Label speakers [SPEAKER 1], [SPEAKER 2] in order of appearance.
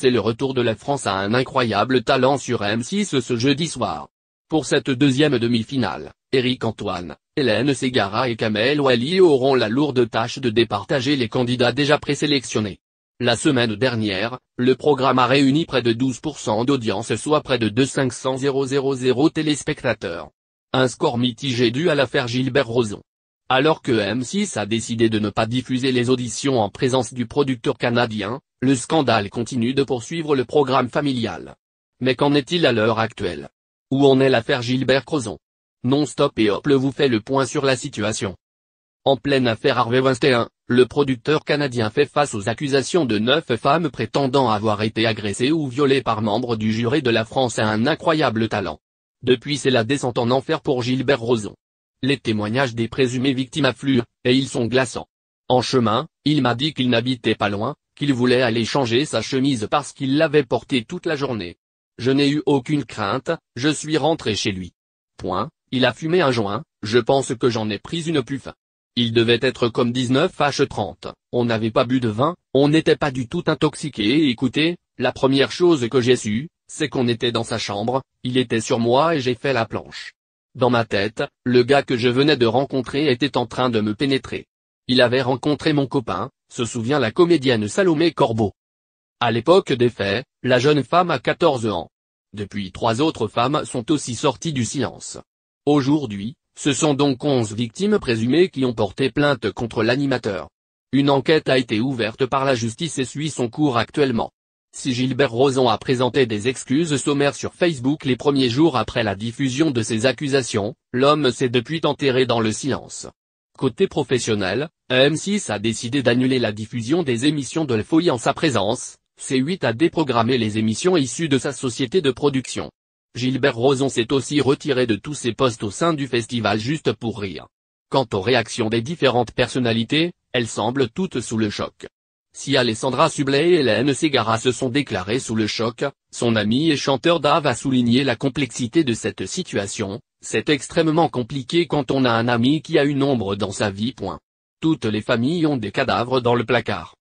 [SPEAKER 1] c'est le retour de la France à un incroyable talent sur M6 ce jeudi soir. Pour cette deuxième demi-finale, Éric Antoine, Hélène Ségara et Kamel Ouali auront la lourde tâche de départager les candidats déjà présélectionnés. La semaine dernière, le programme a réuni près de 12% d'audience, soit près de 500 000 téléspectateurs. Un score mitigé dû à l'affaire Gilbert Rozon. Alors que M6 a décidé de ne pas diffuser les auditions en présence du producteur canadien, le scandale continue de poursuivre le programme familial. Mais qu'en est-il à l'heure actuelle? Où en est l'affaire Gilbert Rozon? Non-stop et hop vous fait le point sur la situation. En pleine affaire Harvey Weinstein, le producteur canadien fait face aux accusations de 9 femmes prétendant avoir été agressées ou violées par membres du jury de la France à un incroyable talent. Depuis, c'est la descente en enfer pour Gilbert Rozon. Les témoignages des présumées victimes affluent, et ils sont glaçants. En chemin, il m'a dit qu'il n'habitait pas loin, qu'il voulait aller changer sa chemise parce qu'il l'avait portée toute la journée. Je n'ai eu aucune crainte, je suis rentré chez lui. Point, il a fumé un joint, je pense que j'en ai pris une puff. Il devait être comme 19h30, on n'avait pas bu de vin, on n'était pas du tout intoxiqué et écoutez, la première chose que j'ai su, c'est qu'on était dans sa chambre, il était sur moi et j'ai fait la planche. Dans ma tête, le gars que je venais de rencontrer était en train de me pénétrer. Il avait rencontré mon copain, se souvient la comédienne Salomé Corbeau. À l'époque des faits, la jeune femme a 14 ans. Depuis 3 autres femmes sont aussi sorties du silence. Aujourd'hui, ce sont donc 11 victimes présumées qui ont porté plainte contre l'animateur. Une enquête a été ouverte par la justice et suit son cours actuellement. Si Gilbert Rozon a présenté des excuses sommaires sur Facebook les premiers jours après la diffusion de ces accusations, l'homme s'est depuis enterré dans le silence. Côté professionnel, M6 a décidé d'annuler la diffusion des émissions de l'Euphorie en sa présence, C8 a déprogrammé les émissions issues de sa société de production. Gilbert Rozon s'est aussi retiré de tous ses postes au sein du festival Juste pour rire. Quant aux réactions des différentes personnalités, elles semblent toutes sous le choc. Si Alessandra Sublet et Hélène Ségara se sont déclarées sous le choc, son ami et chanteur Dave a souligné la complexité de cette situation. C'est extrêmement compliqué quand on a un ami qui a une ombre dans sa vie. Toutes les familles ont des cadavres dans le placard.